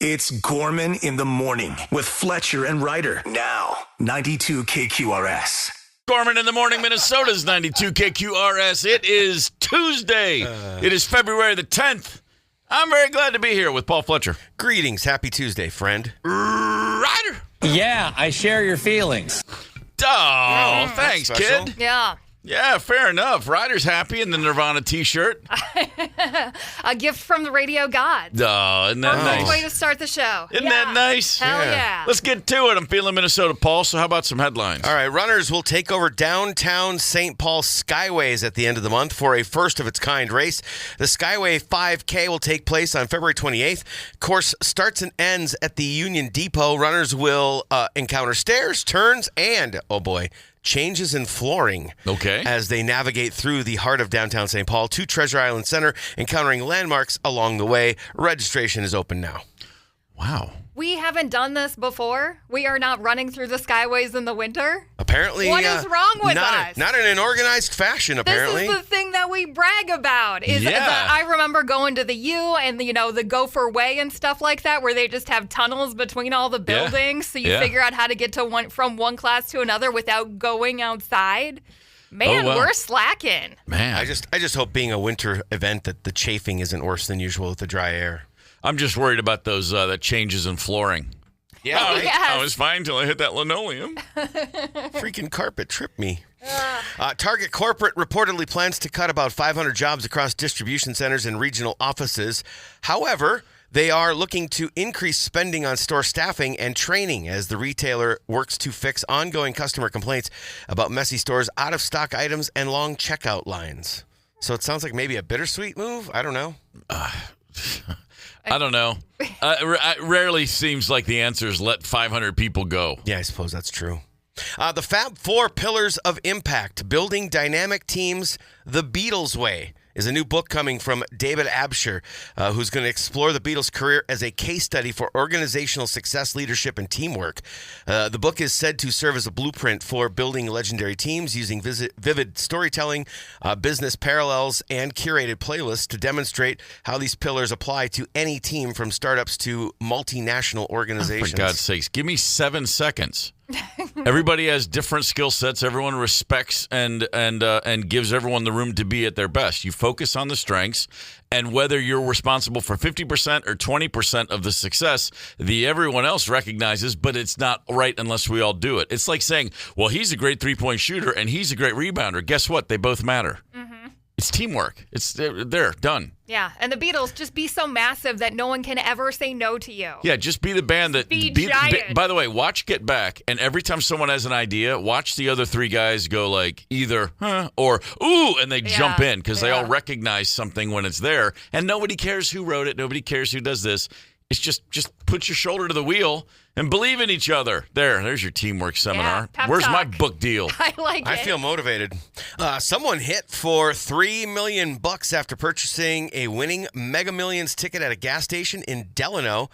It's Gorman in the Morning with Fletcher and Ryder. Now, 92 KQRS. Gorman in the Morning, Minnesota's 92 KQRS. It is Tuesday. It is February the 10th. I'm very glad to be here with Paul Fletcher. Greetings. Happy Tuesday, friend. Ryder. Yeah, I share your feelings. Oh, thanks, special. kid. Yeah. Yeah, fair enough. Ryder's happy in the Nirvana t-shirt. A gift from the radio gods. Oh, isn't that Perfect nice? way to start the show. Isn't that nice? Hell yeah. Let's get to it. I'm feeling Minnesota, Paul, so how about some headlines? All right, runners will take over downtown St. Paul Skyways at the end of the month for a first-of-its-kind race. The Skyway 5K will take place on February 28th. Course starts and ends at the Union Depot. Runners will encounter stairs, turns, and, oh boy, changes in flooring. Okay. As they navigate through the heart of downtown St. Paul to Treasure Island Center, encountering landmarks along the way. Registration is open now. Wow. We haven't done this before. We are not running through the skyways in the winter. Apparently, What is wrong with us? Not in an organized fashion, apparently. This is the thing that we brag about. Yeah. I remember going to the U and the Gopher Way and stuff like that, where they just have tunnels between all the buildings, so you figure out how to get to from one class to another without going outside. Man, we're slacking. Man. I just hope being a winter event that the chafing isn't worse than usual with the dry air. I'm just worried about those that changes in flooring. Yeah, Oh, right? yes. I was fine until I hit that linoleum. Freaking carpet tripped me. Target Corporate reportedly plans to cut about 500 jobs across distribution centers and regional offices. However, they are looking to increase spending on store staffing and training as the retailer works to fix ongoing customer complaints about messy stores, out-of-stock items, and long checkout lines. So it sounds like maybe a bittersweet move? I don't know. I don't know. It rarely seems like the answer is let 500 people go. Yeah, I suppose that's true. The Fab Four Pillars of Impact, Building Dynamic Teams the Beatles Way, is a new book coming from David Absher, who's going to explore the Beatles' career as a case study for organizational success, leadership, and teamwork. The book is said to serve as a blueprint for building legendary teams using vivid storytelling, business parallels, and curated playlists to demonstrate how these pillars apply to any team from startups to multinational organizations. For God's sakes, give me 7 seconds. Everybody has different skill sets. Everyone respects and gives everyone the room to be at their best. You focus on the strengths, and whether you're responsible for 50% or 20% of the success, everyone else recognizes, but it's not right unless we all do it. It's like saying, well, he's a great three-point shooter and he's a great rebounder. Guess what? They both matter. Mm-hmm. It's teamwork. They're done. Yeah, and the Beatles just be so massive that no one can ever say no to you. Yeah, just be the band that... Be giant. By the way, watch Get Back, and every time someone has an idea, watch the other three guys go like either, huh, or ooh, and they jump in because they all recognize something when it's there, and nobody cares who wrote it, nobody cares who does this. It's just put your shoulder to the wheel and believe in each other. There's your teamwork seminar. Yeah, Where's talk. my book deal? I like it. I feel motivated. Someone hit for $3 million after purchasing a winning Mega Millions ticket at a gas station in Delano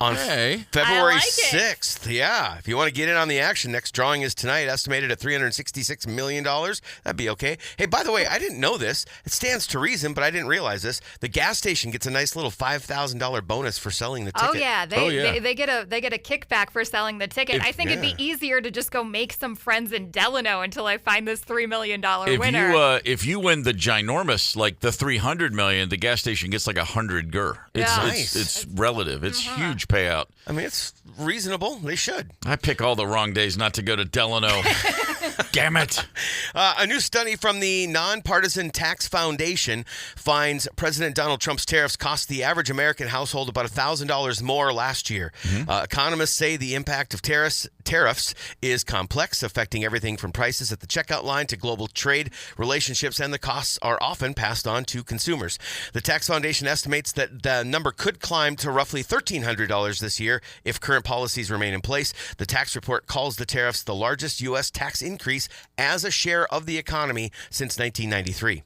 on February I like it. 6th. Yeah, if you want to get in on the action, next drawing is tonight, estimated at $366 million. That'd be okay. Hey, by the way, I didn't know this. It stands to reason, but I didn't realize this. The gas station gets a nice little $5,000 bonus for selling the ticket. Oh yeah, they get a kickback for selling the ticket. I think it'd be easier to just go make some friends in Delano until I find this $3 million winner. If you win the ginormous, like the $300 million, the gas station gets like $100. It's relative. It's huge payout. I mean, it's reasonable. They should. I pick all the wrong days not to go to Delano. Damn it. A new study from the Nonpartisan Tax Foundation finds President Donald Trump's tariffs cost the average American household about $1,000 more last year. Economists say the impact of tariffs is complex, affecting everything from prices at the checkout line to global trade relationships, and the costs are often passed on to consumers. The Tax Foundation estimates that the number could climb to roughly $1,300 this year if current policies remain in place. The tax report calls the tariffs the largest U.S. tax increase as a share of the economy since 1993.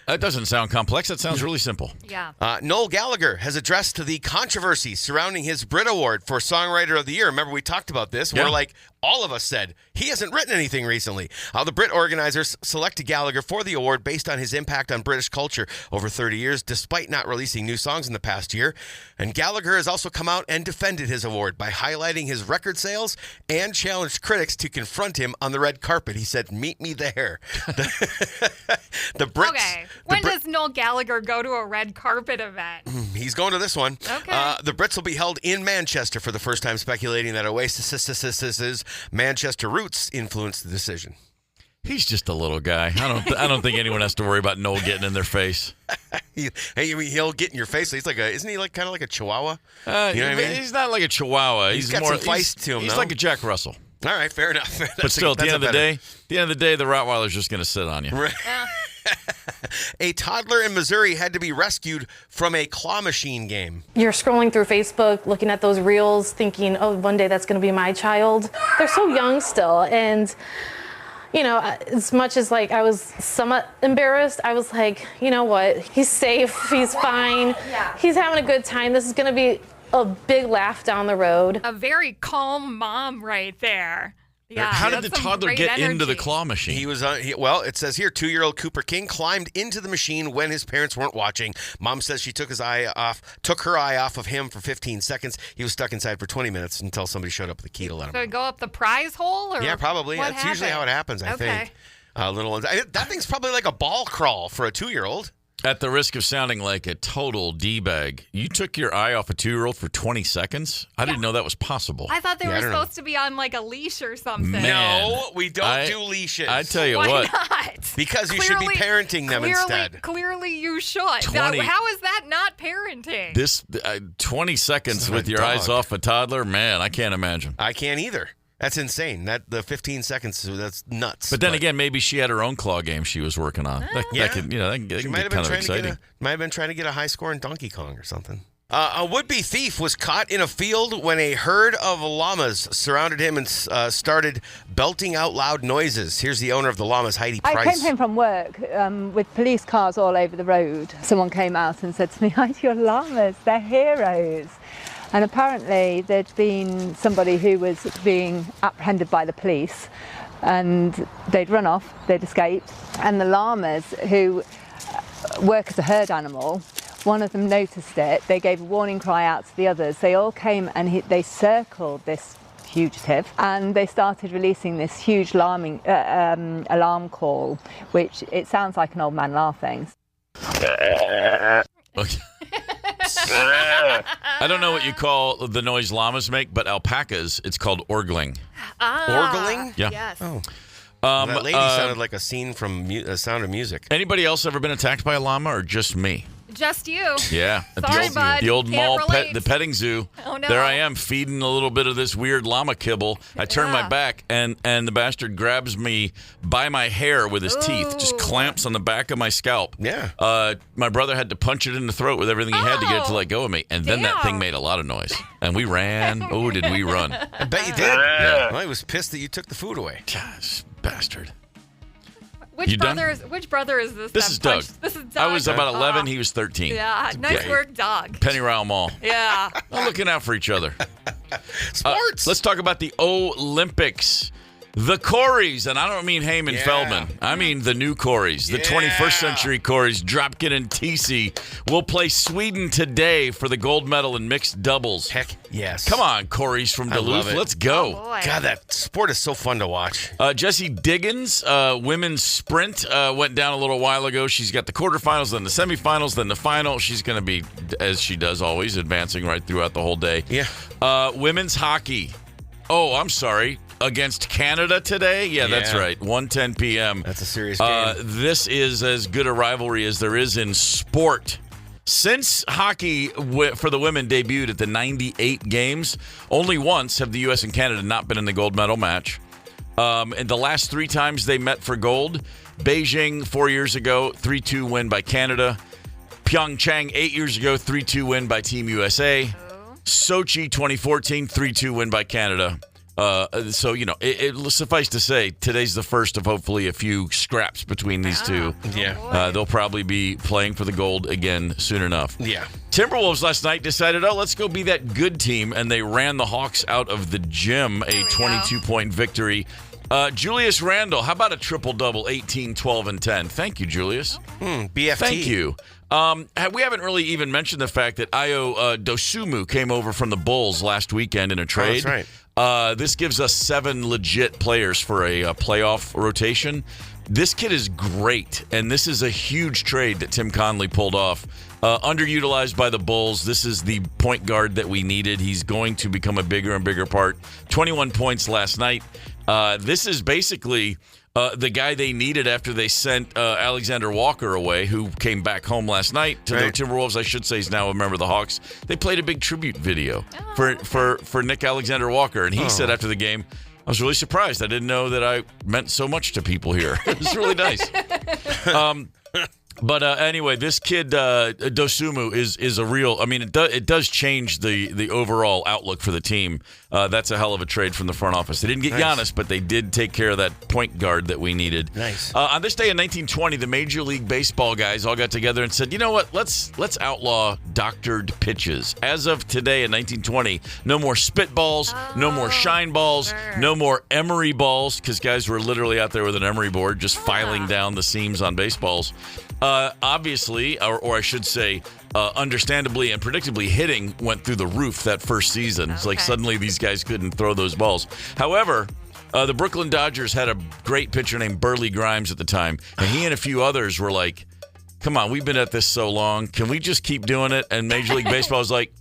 That doesn't sound complex. That sounds really simple. Yeah. Noel Gallagher has addressed the controversy surrounding his Brit Award for Songwriter of the Year. Remember, we talked about this, where all of us said he hasn't written anything recently. The Brit organizers selected Gallagher for the award based on his impact on British culture over 30 years, despite not releasing new songs in the past year. And Gallagher has also come out and defended his award by highlighting his record sales and challenged critics to confront him on the red carpet. He said, "Meet me there." The Brits. Okay. When does Noel Gallagher go to a red carpet event? He's going to this one. Okay. The Brits will be held in Manchester for the first time, speculating that Oasis's Manchester roots influenced the decision. He's just a little guy. I don't think anyone has to worry about Noel getting in their face. He'll get in your face. Isn't he kind of like a Chihuahua? You know what I mean? He's not like a Chihuahua. He's got some feist to him. He's like a Jack Russell. All right, fair enough. But still, at the end of the day, the Rottweiler's just going to sit on you. Right. A toddler in Missouri had to be rescued from a claw machine game. You're scrolling through Facebook, looking at those reels, thinking, oh, one day that's going to be my child. They're so young still. And, as much as I was somewhat embarrassed, I was like, you know what? He's safe. He's fine. Yeah. He's having a good time. This is going to be a big laugh down the road. A very calm mom right there. Yeah, how did the toddler get into the claw machine? He was it says here 2-year-old Cooper King climbed into the machine when his parents weren't watching. Mom says she took her eye off of him for 15 seconds. He was stuck inside for 20 minutes until somebody showed up with the key to let him. So go up the prize hole? Or yeah, probably. That's usually how it happens, I think. Little ones. That thing's probably like a ball crawl for a 2-year-old. At the risk of sounding like a total D-bag, you took your eye off a 2-year-old for 20 seconds? I didn't know that was possible. I thought they were supposed to be on a leash or something. No, we don't do leashes. I tell you Why what. not? Because you should be parenting them instead. Clearly you should. How is that not parenting? This 20 seconds with your eyes off a toddler, man, I can't imagine. I can't either. That's insane. The 15 seconds, that's nuts. But then again, maybe she had her own claw game she was working on. That can get kind of exciting. Might have been trying to get a high score in Donkey Kong or something. A would-be thief was caught in a field when a herd of llamas surrounded him and started belting out loud noises. Here's the owner of the llamas, Heidi Price. I came home from work with police cars all over the road. Someone came out and said to me, "Heidi, your llamas, they're heroes." And apparently there'd been somebody who was being apprehended by the police and they'd run off, they'd escaped. And the llamas, who work as a herd animal, one of them noticed it. They gave a warning cry out to the others. They all came and they circled this fugitive and they started releasing this huge alarm call, which it sounds like an old man laughing. Okay. I don't know what you call the noise llamas make, but alpacas, it's called orgling. Orgling? Yeah. Yes. Oh. That lady sounded like a scene from Sound of Music. Anybody else ever been attacked by a llama or just me? Just you. Yeah. Sorry, bud. The old Can't mall relate. the petting zoo. Oh, no. There I am feeding a little bit of this weird llama kibble. I turn my back and the bastard grabs me by my hair with his teeth, just clamps on the back of my scalp. Yeah. My brother had to punch it in the throat with everything he had to get it to let go of me. And then that thing made a lot of noise. And we ran. Oh, did we run. I bet you did. Yeah. Well, I was pissed that you took the food away. Gosh, bastard. Which brother is this? This is Doug. This is Doug. I was about 11. He was 13. Yeah, nice work, Doug. Penny Royal Mall. Yeah. We're looking out for each other. Sports. Let's talk about the Olympics. The Coreys, and I don't mean Heyman Feldman. I mean the new Coreys, the 21st century Coreys, Dropkin and TC, will play Sweden today for the gold medal in mixed doubles. Heck yes. Come on, Coreys from Duluth. Let's go. Oh, God, that sport is so fun to watch. Jessie Diggins, women's sprint, went down a little while ago. She's got the quarterfinals, then the semifinals, then the final. She's going to be, as she does always, advancing right throughout the whole day. Yeah. Women's hockey. Oh, I'm sorry. Against Canada today? Yeah, that's right. 1:10 p.m. That's a serious game. This is as good a rivalry as there is in sport. Since hockey for the women debuted at the 98 games, only once have the U.S. and Canada not been in the gold medal match. And the last 3 times they met for gold, Beijing 4 years ago, 3-2 win by Canada. Pyeongchang 8 years ago, 3-2 win by Team USA. Sochi 2014, 3-2 win by Canada. So, it suffice to say, today's the first of hopefully a few scraps between these two. Yeah. They'll probably be playing for the gold again soon enough. Yeah. Timberwolves last night decided, let's go be that good team, and they ran the Hawks out of the gym, a 22-point victory. Julius Randle, how about a triple-double, 18, 12, and 10? Thank you, Julius. BFT. Thank you. We haven't really even mentioned the fact that Ayo Dosunmu came over from the Bulls last weekend in a trade. That's right. This gives us 7 legit players for a playoff rotation. This kid is great, and this is a huge trade that Tim Conley pulled off. Underutilized by the Bulls. This is the point guard that we needed. He's going to become a bigger and bigger part. 21 points last night. This is basically the guy they needed after they sent Alexander Walker away, who came back home last night to the Timberwolves. I should say he's now a member of the Hawks. They played a big tribute video for Nick Alexander Walker, and he said after the game, I was really surprised. I didn't know that I meant so much to people here. It was really nice. But anyway, this kid Dosunmu is a real. I mean, it does change the overall outlook for the team. That's a hell of a trade from the front office. They didn't get Giannis, but they did take care of that point guard that we needed. Nice. On this day in 1920, the Major League Baseball guys all got together and said, you know what? Let's outlaw doctored pitches. As of today in 1920, no more spitballs, no more shine balls, no more emery balls, because guys were literally out there with an emery board just filing down the seams on baseballs. Obviously, or I should say, understandably and predictably, hitting went through the roof that first season. It's like suddenly these guys couldn't throw those balls. However, the Brooklyn Dodgers had a great pitcher named Burley Grimes at the time, and he and a few others were like, come on, we've been at this so long. Can we just keep doing it? And Major League Baseball was like,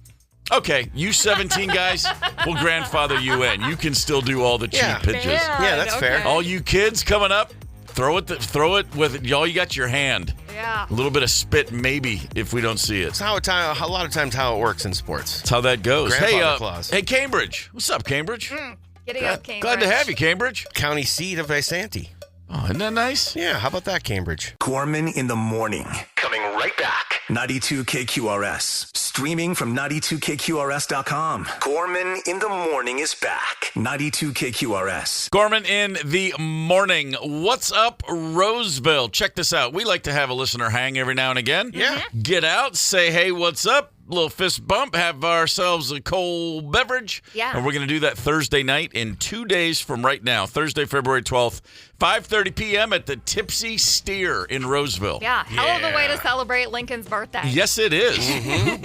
okay, you 17 guys, we'll grandfather you in. You can still do all the cheap pitches. Yeah, that's fair. All you kids coming up, throw it with all you got your hand. Yeah. A little bit of spit, maybe, if we don't see it. It's a lot of times how it works in sports. That's how that goes. Grandfather clause. Hey, Cambridge. What's up, Cambridge? Getting up, Cambridge. Glad to have you, Cambridge. County seat of Isanti. Oh, isn't that nice? Yeah, how about that, Cambridge? Gorman in the morning. Coming right back. 92 KQRS. Streaming from 92KQRS.com. Gorman in the morning is back. 92 KQRS. Gorman in the morning. What's up, Roseville? Check this out. We like to have a listener hang every now and again. Yeah. Get out, say, hey, what's up? Little fist bump, have ourselves a cold beverage. Yeah. And we're going to do that Thursday night in 2 days from right now, Thursday, February 12th, 5:30 p.m. at the Tipsy Steer in Roseville. Yeah, hell of a way to celebrate Lincoln's birthday. Yes, it is.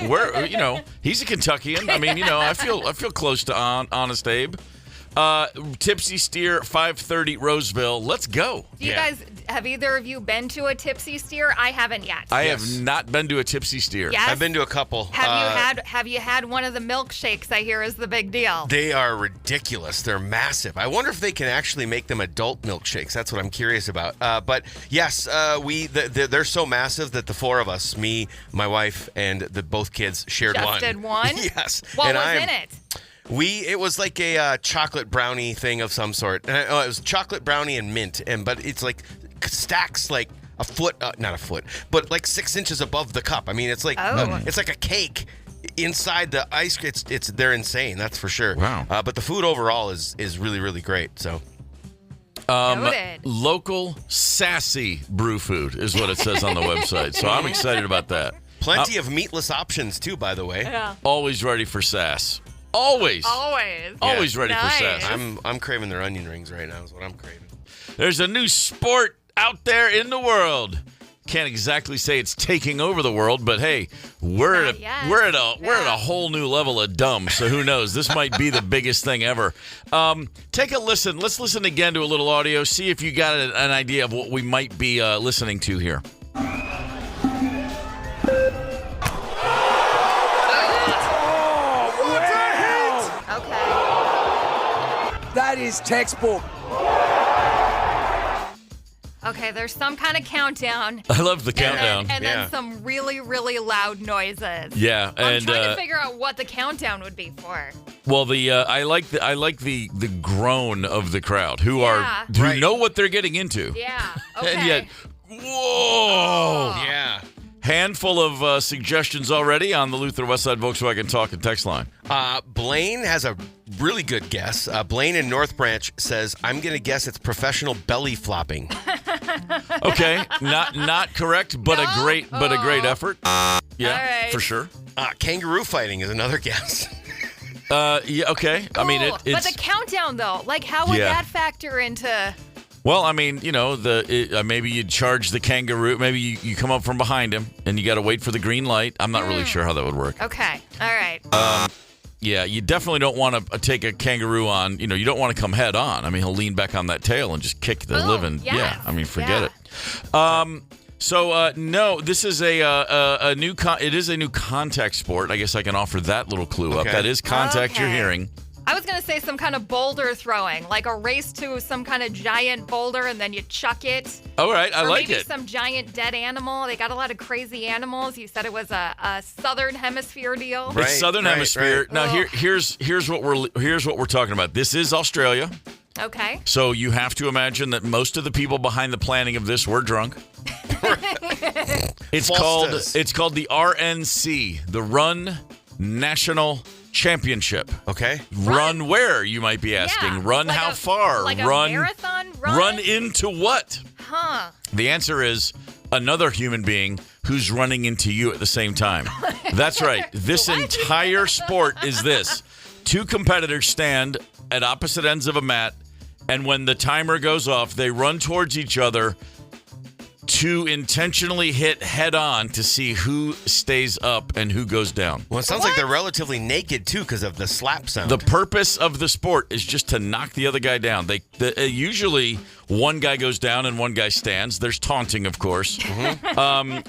We're, he's a Kentuckian. I mean, I feel close to Honest Abe. Tipsy Steer, 5:30 Roseville. Let's go. Do you guys, have either of you been to a Tipsy Steer? I haven't yet. I have not been to a Tipsy Steer. Yes? I've been to a couple. Have you had one of the milkshakes? I hear is the big deal. They are ridiculous. They're massive. I wonder if they can actually make them adult milkshakes. That's what I'm curious about. But yes, they're so massive that the four of us, me, my wife, and both kids shared one. Just did one? Yes. What was in it? It was like a chocolate brownie thing of some sort. It was chocolate brownie and mint, but it's like stacks like a foot, not a foot, but like 6 inches above the cup. I mean, it's like it's like a cake inside the ice cream. They're insane, that's for sure. Wow. But the food overall is really, really great. So. Local sassy brew food is what it says on the website. So I'm excited about that. Plenty of meatless options too, by the way. Yeah. Always ready for sass. Always ready for sass. I'm craving their onion rings right now. Is what I'm craving. There's a new sport out there in the world. Can't exactly say it's taking over the world, but hey, we're at a whole new level of dumb. So who knows? This might be the biggest thing ever. Take a listen. Let's listen again to a little audio. See if you got an idea of what we might be listening to here. That is textbook. Okay, there's some kind of countdown. I love the countdown. And then some really, really loud noises. Yeah, I'm trying to figure out what the countdown would be for. Well, I like the groan of the crowd who know what they're getting into. Yeah. Okay. And yet, whoa. Yeah. Handful of suggestions already on the Luther Westside Volkswagen Talk and Text line. Blaine has a really good guess. Blaine in North Branch says, I'm going to guess it's professional belly flopping. Okay, not correct, but a great effort. Yeah, right. for sure. Kangaroo fighting is another guess. Yeah, okay. I mean, But it's... the countdown, though, like, how would that factor into... Well, I mean, you know, maybe you charge the kangaroo. Maybe you come up from behind him, and you got to wait for the green light. I'm not really sure how that would work. Okay, all right. Yeah, you definitely don't want to take a kangaroo on. You know, you don't want to come head on. I mean, he'll lean back on that tail and just kick the living. Yes. Yeah, I mean, forget it. So no, this is a new. It is a new contact sport. I guess I can offer that little clue up. That is contact. You're hearing. I was going to say some kind of boulder throwing, like a race to some kind of giant boulder and then you chuck it. All right, I like it. Or maybe it. some giant dead animal. They got a lot of crazy animals. You said it was a southern hemisphere deal. Right, it's southern hemisphere. Right. Now here's what we're talking about. This is Australia. Okay. So you have to imagine that most of the people behind the planning of this were drunk. It's called the RNC, the Run National Championship. Okay. Run where, you might be asking. Yeah, Run like how far? Like run a marathon run? Run into what? Huh. The answer is another human being who's running into you at the same time. That's right. This entire sport is this. Two competitors stand at opposite ends of a mat, and when the timer goes off, they run towards each other to intentionally hit head on to see who stays up and who goes down. Well, it sounds like they're relatively naked, too, because of the slap sound. The purpose of the sport is just to knock the other guy down. Usually one guy goes down and one guy stands. There's taunting, of course. Tremaine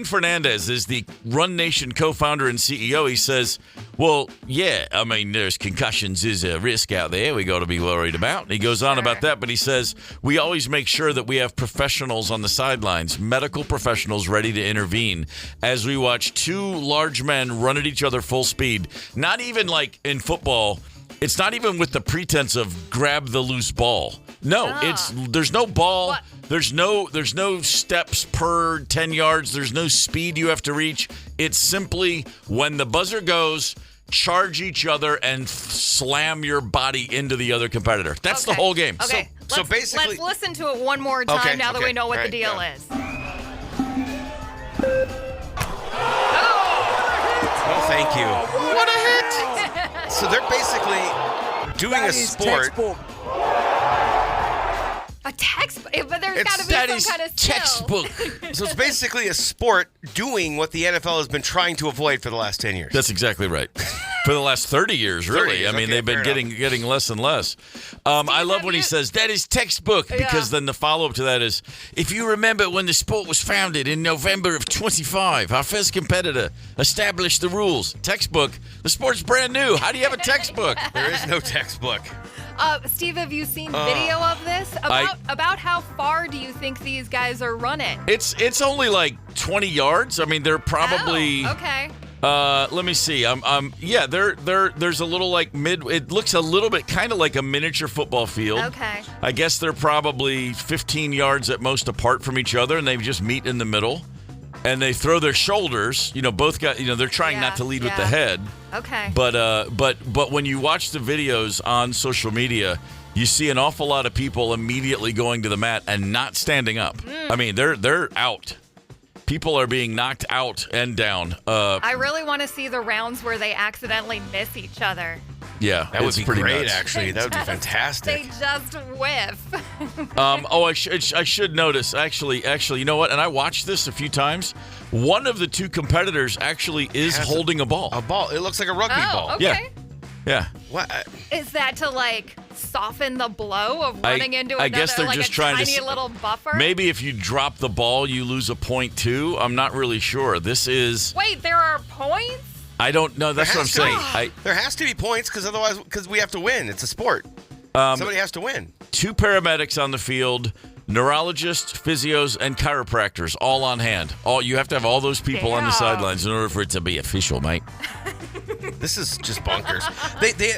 Fernandez is the Run Nation co-founder and CEO. He says, well, yeah, I mean, there's concussions is a risk out there we got to be worried about. And he goes on about that, but he says, we always make sure that we have professionals on the sidelines, medical professionals ready to intervene as we watch two large men run at each other full speed. Not even like in football. It's not even with the pretense of grab the loose ball. No, there's no ball. What? There's no steps per 10 yards. There's no speed you have to reach. It's simply when the buzzer goes, charge each other and slam your body into the other competitor. That's the whole game. Okay. So basically, let's listen to it one more time now that we know what the deal is. Oh, thank you. What a hit! So they're basically doing a sport. Textbook. A textbook, but there's got to be some kind of skill. Textbook. So it's basically a sport doing what the NFL has been trying to avoid for the last 10 years. That's exactly right. For the last 30 years, really. 30 years, I mean, they've been getting less and less. I love when he says, that is textbook, because then the follow-up to that is, if you remember when the sport was founded in November of 25, our first competitor established the rules. Textbook. The sport's brand new. How do you have a textbook? There is no textbook. Steve, have you seen video of this? About how far do you think these guys are running? It's only like 20 yards. I mean, they're probably... Oh, okay. Let me see. There's a little like it looks a little bit kind of like a miniature football field. Okay. I guess they're probably 15 yards at most apart from each other, and they just meet in the middle. And they throw their shoulders. You know, both guys. You know, they're trying not to lead with the head. Okay. But when you watch the videos on social media, you see an awful lot of people immediately going to the mat and not standing up. I mean, they're out. People are being knocked out and down. I really want to see the rounds where they accidentally miss each other. Yeah, that would be great. Nuts. Actually, that would be fantastic. They just whiff. I should notice. Actually, you know what? And I watched this a few times. One of the two competitors actually is holding a ball. A ball. It looks like a rugby ball. Okay. Yeah. What is that to like soften the blow of running into another? I guess they're like just a trying tiny to little buffer. Maybe if you drop the ball, you lose a point too. I'm not really sure. This is. Wait, there are points? I don't know. That's what I'm saying. There has to be points because we have to win. It's a sport. Somebody has to win. Two paramedics on the field. neurologists, physios, and chiropractors all on hand. You have to have all those people on the sidelines in order for it to be official, mate. This is just bonkers.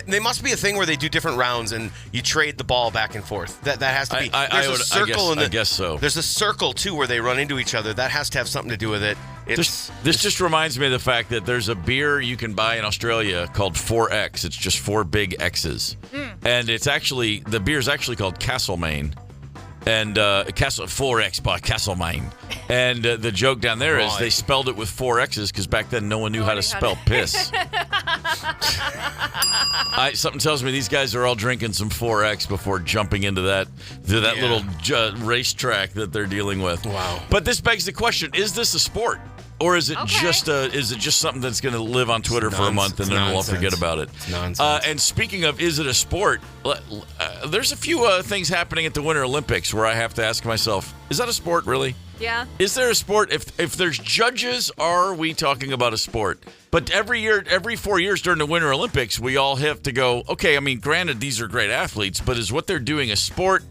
They must be a thing where they do different rounds and you trade the ball back and forth. That has to be. There's a circle I guess so. There's a circle too where they run into each other. That has to have something to do with it. This just reminds me of the fact that there's a beer you can buy in Australia called 4X. It's just 4 big X's, and the beer is actually called Castlemaine. And 4X by Castlemaine. And the joke down there is they spelled it with 4 X's because back then no one knew how to spell piss. Something tells me these guys are all drinking some 4X before jumping into that little racetrack that they're dealing with. Wow. But this begs the question, is this a sport? Or is it just something that's going to live on Twitter for a month and then we'll all forget about it? It's nonsense. And speaking of, is it a sport? There's a few things happening at the Winter Olympics where I have to ask myself, is that a sport really? Yeah. Is there a sport? If there's judges, are we talking about a sport? But every 4 years during the Winter Olympics, we all have to go, okay, I mean, granted, these are great athletes, but is what they're doing a sport?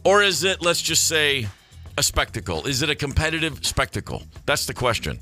Or is it, let's just say, a spectacle? Is it a competitive spectacle? That's the question.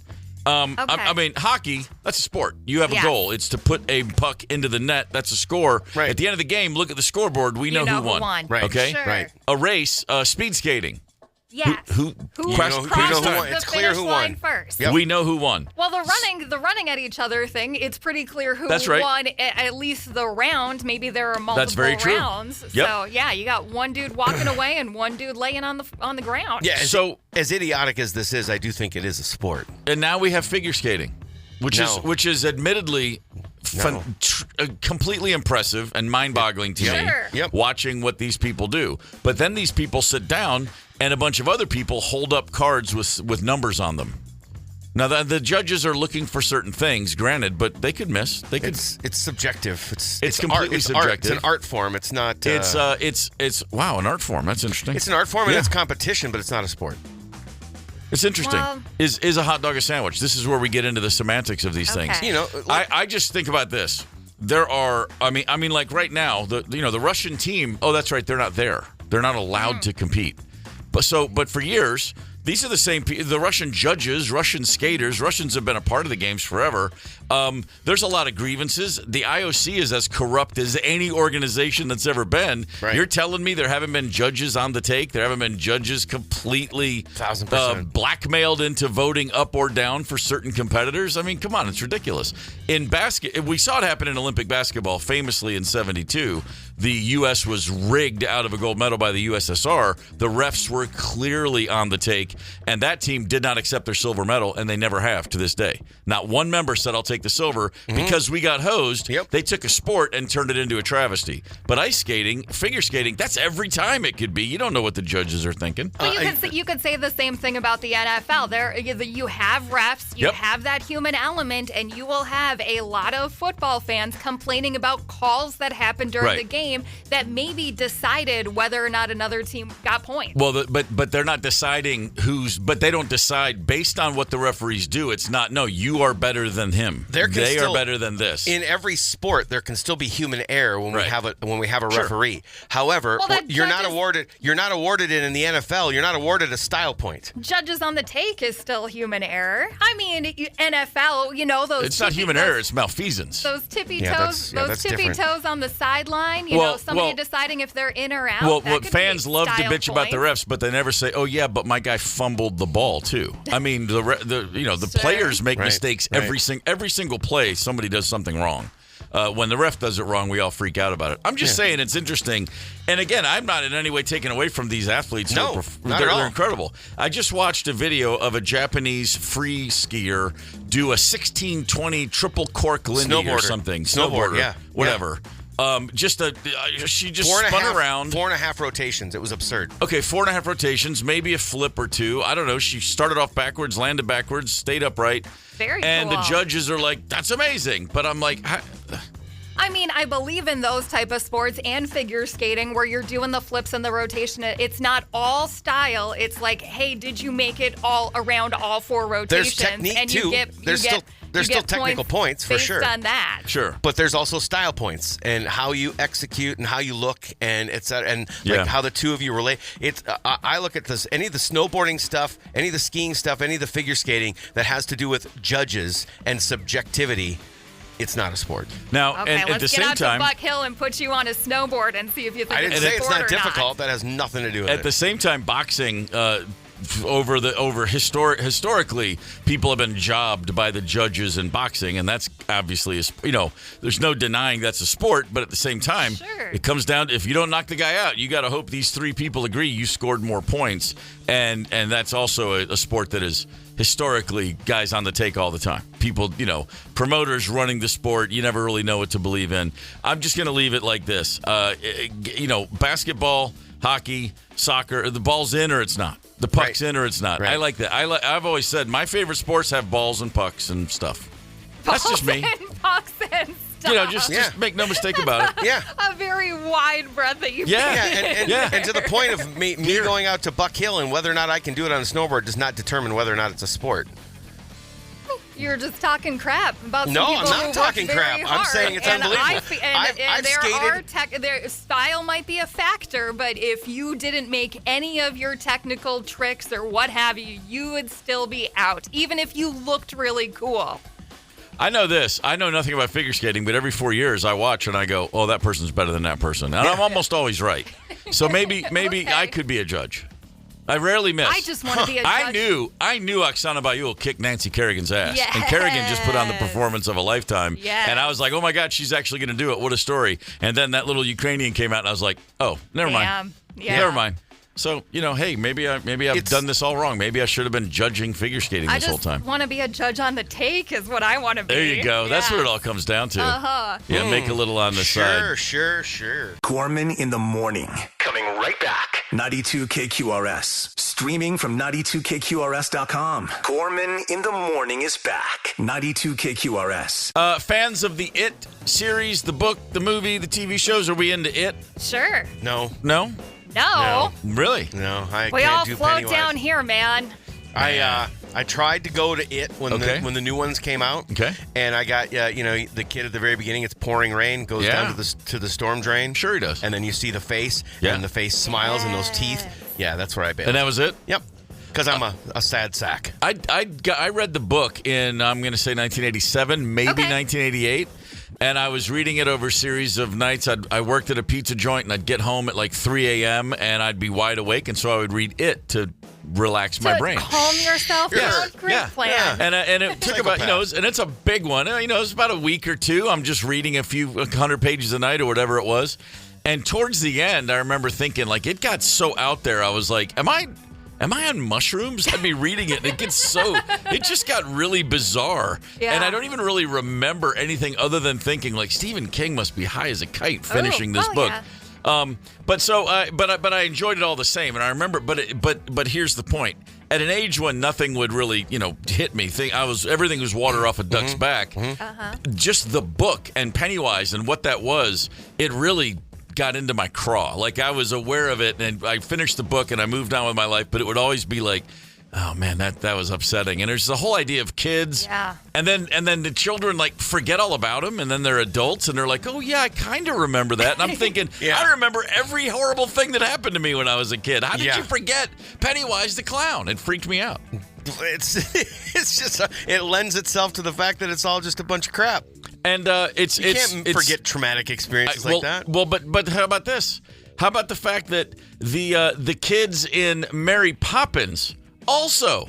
I mean, hockey, that's a sport. You have a goal. It's to put a puck into the net. That's a score. Right. At the end of the game, look at the scoreboard. We know who won. Right. Okay? Sure. Right. A race, speed skating. Yes. Who crossed who the won? It's clear who won first. Yep. We know who won. Well, the running at each other thing, it's pretty clear who won at least the round. Maybe there are multiple That's very true. rounds. Yep. So, yeah, you got one dude walking away and one dude laying on the ground. Yeah. So as idiotic as this is, I do think it is a sport. And now we have figure skating, which is admittedly completely impressive and mind-boggling to me. Sure. Watching what these people do. But then these people sit down and a bunch of other people hold up cards with numbers on them. Now the judges are looking for certain things, granted, but they could miss. It's subjective. It's completely art. subjective. It's an art form. It's not. It's an art form. That's interesting. It's an art form and it's competition, but it's not a sport. It's interesting. Well, is a hot dog a sandwich? This is where we get into the semantics of these things. You know, I just think about this. There are, I mean, like right now, the Russian team. Oh, that's right. They're not there. They're not allowed to compete. But for years, these are the same people. The Russian judges, Russian skaters. Russians have been a part of the games forever. There's a lot of grievances. The IOC is as corrupt as any organization that's ever been. Right. You're telling me there haven't been judges on the take? There haven't been judges completely 1,000%. Blackmailed into voting up or down for certain competitors? I mean, come on, it's ridiculous. In we saw it happen in Olympic basketball famously in '72. The U.S. was rigged out of a gold medal by the USSR. The refs were clearly on the take, and that team did not accept their silver medal, and they never have to this day. Not one member said, I'll take the silver because we got hosed. Yep. They took a sport and turned it into a travesty. But ice skating, figure skating, that's every time it could be. You don't know what the judges are thinking. But you could say the same thing about the NFL. You have refs, you have that human element, and you will have a lot of football fans complaining about calls that happened during the game that maybe decided whether or not another team got points. Well, but they're not deciding but they don't decide based on what the referees do. It's not, no, you are better than him. They are better than this. In every sport, there can still be human error when we have a Sure. referee. However, you're not awarded it in the NFL. You're not awarded a style point. Judges on the take is still human error. I mean, NFL, those. It's not human error. It's malfeasance. Those tippy that's toes on the sideline. Somebody deciding if they're in or out. Well, that could fans be love to style bitch about the points. refs, but they never say, "Oh yeah, but my guy fumbled the ball too." I mean, the Sure. players make Right, mistakes right. every single play. Somebody does something wrong. When the ref does it wrong, we all freak out about it. I'm just saying it's interesting. And again, I'm not in any way taking away from these athletes. No, not they're at all. incredible. I just watched a video of a Japanese free skier do a 1620 triple cork Lindy or Snowboarder. something. Snowboard, yeah. Whatever. She just spun around. 4.5 rotations. It was absurd. Okay, 4.5 rotations, maybe a flip or two. I don't know. She started off backwards, landed backwards, stayed upright. Very and cool. the judges are like, that's amazing. But I'm like, I mean, I believe in those type of sports and figure skating where you're doing the flips and the rotation. It's not all style. It's like, hey, did you make it all around all 4 rotations? There's technique and too. You get There's You still get technical points for based sure. on that. Sure. But there's also style points and how you execute and how you look and like how the two of you relate. It's I look at this, any of the snowboarding stuff, any of the skiing stuff, any of the figure skating that has to do with judges and subjectivity. It's not a sport. Now, Okay, and let's at the get same out time, to Buck Hill and put you on a snowboard and see if you think I didn't it's say a it's sport not or difficult. That has nothing to do with it. at the same time, boxing. Historically, people have been jobbed by the judges in boxing, and that's obviously there's no denying that's a sport. But at the same time, Sure. it comes down to, if you don't knock the guy out, you got to hope these three people agree you scored more points, and that's also a sport that is historically guys on the take all the time. People, promoters running the sport, you never really know what to believe in. I'm just going to leave it like this: basketball, hockey, soccer, the ball's in or it's not. The puck's in or it's not. Right. I like that. I've always said my favorite sports have balls and pucks and stuff. That's just me. Pucks and stuff. Just make no mistake about it. Yeah. A very wide breadth that you And to the point of me going out to Buck Hill and whether or not I can do it on a snowboard does not determine whether or not it's a sport. You're just talking crap about some No, people I'm not who work talking very crap. I'm hard. saying it's and unbelievable. I've skated. Their style might be a factor, but if you didn't make any of your technical tricks or what have you, you would still be out, even if you looked really cool. I know this. I know nothing about figure skating, but every 4 years I watch and I go, oh, that person's better than that person. And I'm almost always right. So maybe Okay. I could be a judge. I rarely miss. I just want to be a judge. I knew Oksana Bayul kicked Nancy Kerrigan's ass. Yes. And Kerrigan just put on the performance of a lifetime. Yes. And I was like, oh my God, she's actually going to do it. What a story. And then that little Ukrainian came out and I was like, oh, never mind. Yeah. Never mind. So, hey, maybe I've done this all wrong. Maybe I should have been judging figure skating this whole time. I just want to be a judge on the take is what I want to be. There you go. That's what it all comes down to. Uh-huh. Yeah, make a little on the side. Sure. Gorman in the morning. Coming right back. 92 KQRS. Streaming from 92KQRS.com. Gorman in the morning is back. 92 KQRS. Fans of the It series, the book, the movie, the TV shows, are we into It? Sure. No. No? No. Really? No, I We can't all do float Pennywise. down here, man. I tried to go to It when the new ones came out. Okay. And I got the kid at the very beginning. It's pouring rain, goes down to the storm drain. Sure he does. And then you see the face, and the face smiles and those teeth. Yeah, that's where I bailed. And that was it? Yep. Because I'm a sad sack. I read the book in, I'm going to say 1987, maybe 1988. And I was reading it over a series of nights. I worked at a pizza joint, and I'd get home at like 3 a.m., and I'd be wide awake. And so I would read it to relax my brain. Calm yourself down. Great plan. And it took about, and it's a big one. It's about a week or two. I'm just reading a few 100 pages a night or whatever it was. And towards the end, I remember thinking, like, it got so out there. I was like, am I on mushrooms? I'd be reading it, and it just got really bizarre. Yeah. And I don't even really remember anything other than thinking, like, Stephen King must be high as a kite finishing this book. Yeah. But I enjoyed it all the same. And I remember, but here's the point. At an age when nothing would really, hit me, everything was water off a duck's back. Mm-hmm. Just the book and Pennywise and what that was, it really got into my craw. Like, I was aware of it, and I finished the book and I moved on with my life, but it would always be like, oh man, that was upsetting. And there's the whole idea of kids, and then the children like forget all about them, and then they're adults and they're like, oh yeah, I kind of remember that. And I'm thinking, I remember every horrible thing that happened to me when I was a kid. How did you forget Pennywise the clown? It freaked me out. It's just it lends itself to the fact that it's all just a bunch of crap. And you can't forget traumatic experiences like that. Well, but how about this? How about the fact that the kids in Mary Poppins also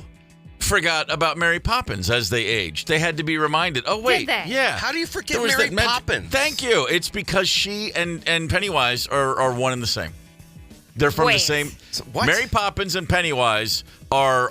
forgot about Mary Poppins as they aged? They had to be reminded. Oh wait, did they? Yeah. How do you forget Mary Poppins? Thank you. It's because she and Pennywise are one and the same. They're from the same. What? Mary Poppins and Pennywise are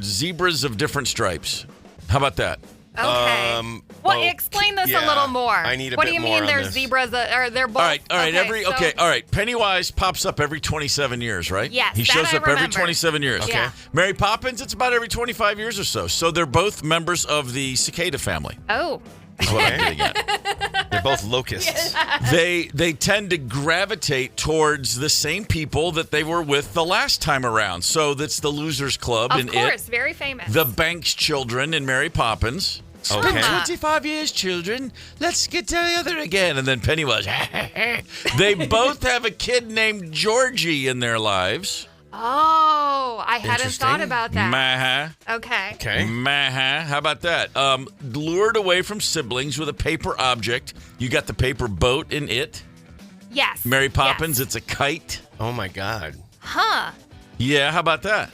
zebras of different stripes. How about that? Okay. Explain this a little more. I need a what bit do you more mean on they're this. zebras? Or they're both? All right. All right. Pennywise pops up every 27 years, right? Yes, he shows I up every remember. 27 years. Okay. Yeah. Mary Poppins, it's about every 25 years or so. So they're both members of the cicada family. Oh. Is what I'm getting at. They're both locusts. They tend to gravitate towards the same people that they were with the last time around. So that's the Losers Club in It. Of course, very famous. The Banks children in Mary Poppins. It's been 25 years, children. Let's get together again. And then Pennywise. They both have a kid named Georgie in their lives. Oh, I hadn't thought about that. Okay. How about that? Lured away from siblings with a paper object. You got the paper boat in it. Yes. Mary Poppins, it's a kite. Oh, my God. Huh. Yeah, how about that?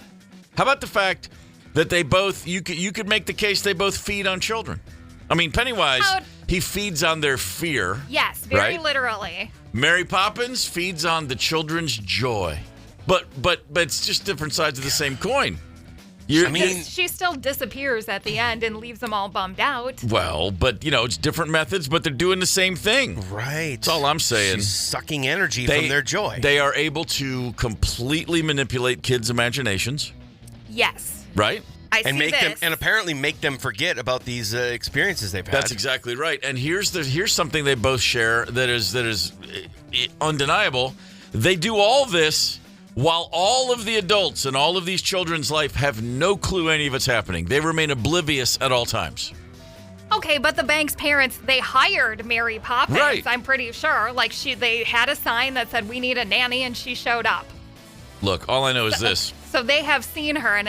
How about the fact that they both, you could make the case they both feed on children. I mean, Pennywise, he feeds on their fear. Yes, very literally. Mary Poppins feeds on the children's joy. But it's just different sides of the same coin. She still disappears at the end and leaves them all bummed out. Well, but, it's different methods, but they're doing the same thing. Right. That's all I'm saying. She's sucking energy from their joy. They are able to completely manipulate kids' imaginations. Yes. Right? And apparently make them forget about these experiences they've had. That's exactly right. And here's something they both share that is undeniable. They do all this while all of the adults in all of these children's life have no clue any of it's happening. They remain oblivious at all times. Okay, but the bank's parents, they hired Mary Poppins, right. I'm pretty sure. Like, they had a sign that said, we need a nanny, and she showed up. Look, all I know is this. So they have seen her, and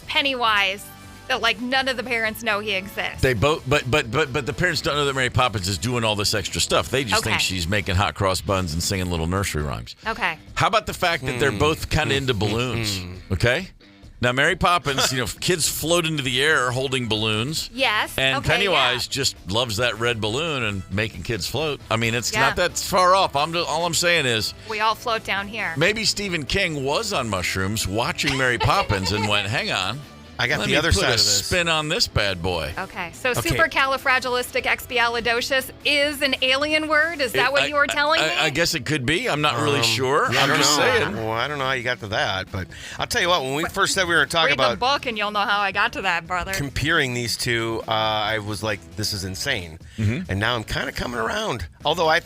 Pennywise, that like none of the parents know he exists. They both, but the parents don't know that Mary Poppins is doing all this extra stuff. They just think she's making hot cross buns and singing little nursery rhymes. Okay. How about the fact that they're both kind of into balloons? Okay. Now, Mary Poppins, kids float into the air holding balloons. Yes. And Pennywise just loves that red balloon and making kids float. I mean, it's not that far off. All I'm saying is, we all float down here. Maybe Stephen King was on mushrooms watching Mary Poppins and went, hang on. I got the other side of this. Spin on this bad boy. Okay, so supercalifragilisticexpialidocious is an alien word? Is that what you were telling me? I guess it could be. I'm not really sure. Yeah, I'm just saying. Well, I don't know how you got to that, but I'll tell you what, when we first said we were talking about... Read the book and you'll know how I got to that, brother. Comparing these two, I was like, this is insane. Mm-hmm. And now I'm kind of coming around. Although I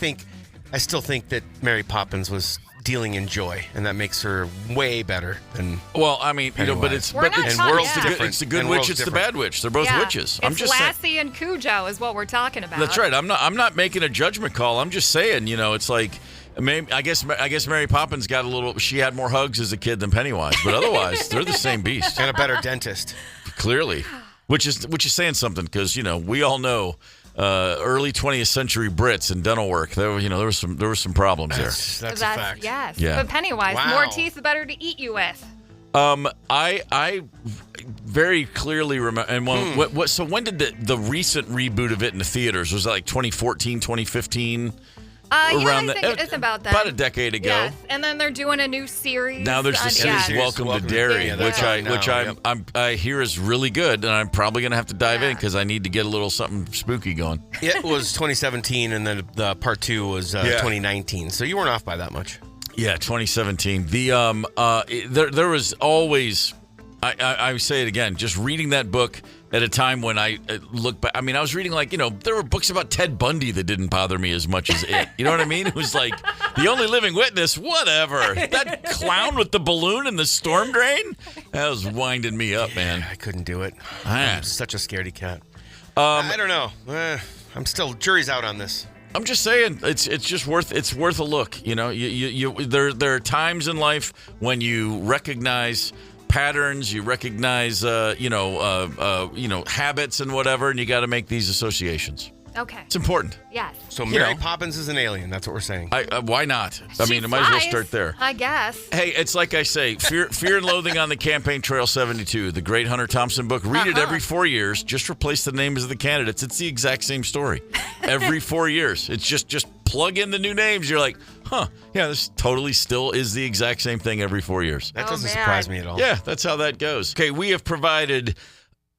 still think that Mary Poppins was dealing in joy, and that makes her way better than Pennywise. But it's the good witch, it's the bad witch. They're both witches. I'm just Lassie and Cujo is what we're talking about. That's right. I'm not making a judgment call. I'm just saying, it's like I guess Mary Poppins got she had more hugs as a kid than Pennywise, but otherwise they're the same beast. And a better dentist. Clearly. Which is saying something, because we all know early 20th century Brits in dental work, there were some problems there. That's a fact. Yes. Yeah. But Pennywise, more teeth, the better to eat you with. I very clearly remember. And so when did the recent reboot of it in the theaters? Was it like 2014, 2015? I think it's about that. About a decade ago. Yes, and then they're doing a new series. Now there's the series Welcome to Derry, which I hear is really good, and I'm probably going to have to dive in because I need to get a little something spooky going. It was 2017, and then the part 2 was 2019, so you weren't off by that much. Yeah, 2017. There was always, I say it again, just reading that book at a time when I look back. I mean, I was reading there were books about Ted Bundy that didn't bother me as much as it. You know what I mean? It was like The Only Living Witness, whatever. That clown with the balloon and the storm drain, that was winding me up, man. I couldn't do it. I'm such a scaredy cat. I don't know. I'm still, jury's out on this. I'm just saying, it's just worth a look. There are times in life when you recognize patterns, you recognize habits and whatever, and you got to make these associations. Okay. It's important. Yes. So Mary Poppins is an alien. That's what we're saying. Why not? I mean, I might as well start there. I guess. Hey, it's like I say, Fear and Loathing on the Campaign Trail 72, the great Hunter Thompson book. Read it every 4 years. Just replace the names of the candidates. It's the exact same story. Every 4 years. It's just plug in the new names. You're like, yeah, this totally still is the exact same thing every 4 years. That doesn't surprise me at all. Yeah, that's how that goes. Okay, we have provided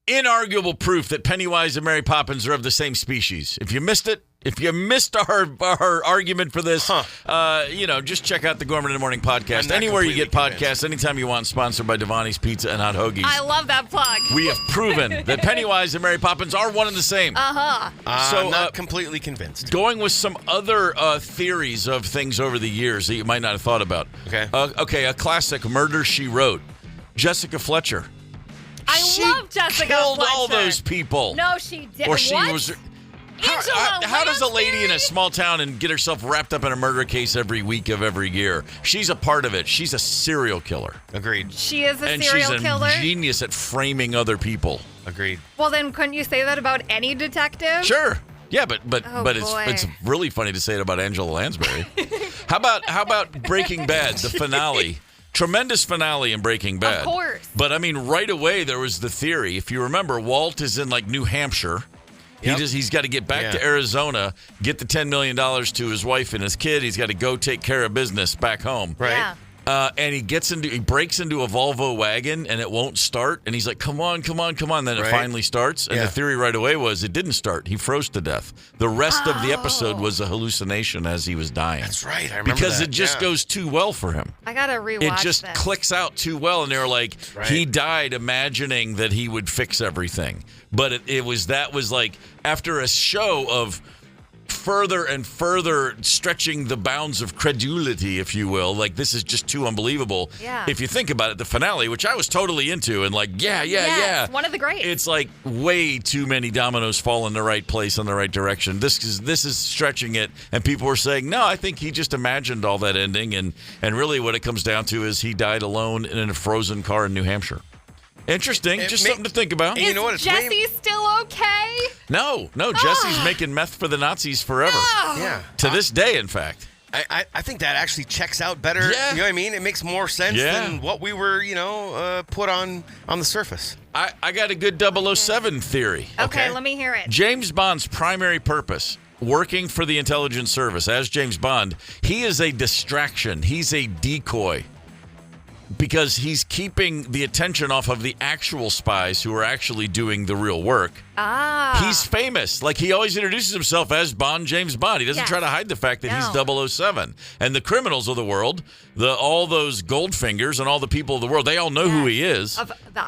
inarguable proof that Pennywise and Mary Poppins are of the same species. If you missed it, if you missed our argument for this, just check out the Gorman in the Morning podcast. Anywhere you get podcasts, anytime you want, sponsored by Devani's Pizza and Hot Hoagies. I love that plug. We have proven that Pennywise and Mary Poppins are one and the same. I'm not completely convinced. Going with some other theories of things over the years that you might not have thought about. Okay. A classic, Murder, She Wrote. Jessica Fletcher. I love Jessica killed Fletcher. all those people. No, she didn't. Or she what? was. Angela How does a lady in a Lansbury? small town and get herself wrapped up in a murder case every week of every year? She's a part of it. She's a serial killer. Agreed. She is a And serial she's killer. a genius at framing other people. Agreed. Well, then couldn't you say that about any detective? Sure. Yeah, but Oh, boy. it's really funny to say it about Angela Lansbury. How about Breaking Bad, the finale? Tremendous finale in Breaking Bad. Of course. But I mean, right away there was the theory. If you remember, Walt is in like New Hampshire. Yep. He's got to get back to Arizona, get the $10 million to his wife and his kid. He's got to go take care of business back home. Right. Yeah. And he breaks into a Volvo wagon and it won't start. And he's like, come on. Then it finally starts. And the theory right away was it didn't start. He froze to death. The rest of the episode was a hallucination as he was dying. That's right. I remember because that. it just goes too well for him. I gotta rewatch It just this. clicks out too well. And they're like, he died imagining that he would fix everything. But that was like after a show of further and further stretching the bounds of credulity, if you will. Like, this is just too unbelievable. Yeah. If you think about it, the finale, which I was totally into and like, yeah. One of the greats. It's like way too many dominoes fall in the right place in the right direction. This is stretching it. And people were saying, no, I think he just imagined all that ending. And really what it comes down to is he died alone in a frozen car in New Hampshire. Interesting. Just something to think about. You know what? It's Jesse still okay? No. Jesse's making meth for the Nazis forever. Yeah. To this day, in fact. I think that actually checks out better. Yeah. You know what I mean? It makes more sense than what we were, put on the surface. I got a good 007 theory. Okay, let me hear it. James Bond's primary purpose, working for the intelligence service as James Bond, he is a distraction. He's a decoy. Because he's keeping the attention off of the actual spies who are actually doing the real work. He's famous. Like, he always introduces himself as James Bond. He doesn't try to hide the fact that he's 007. And the criminals of the world, all those Goldfingers and all the people of the world, they all know who he is.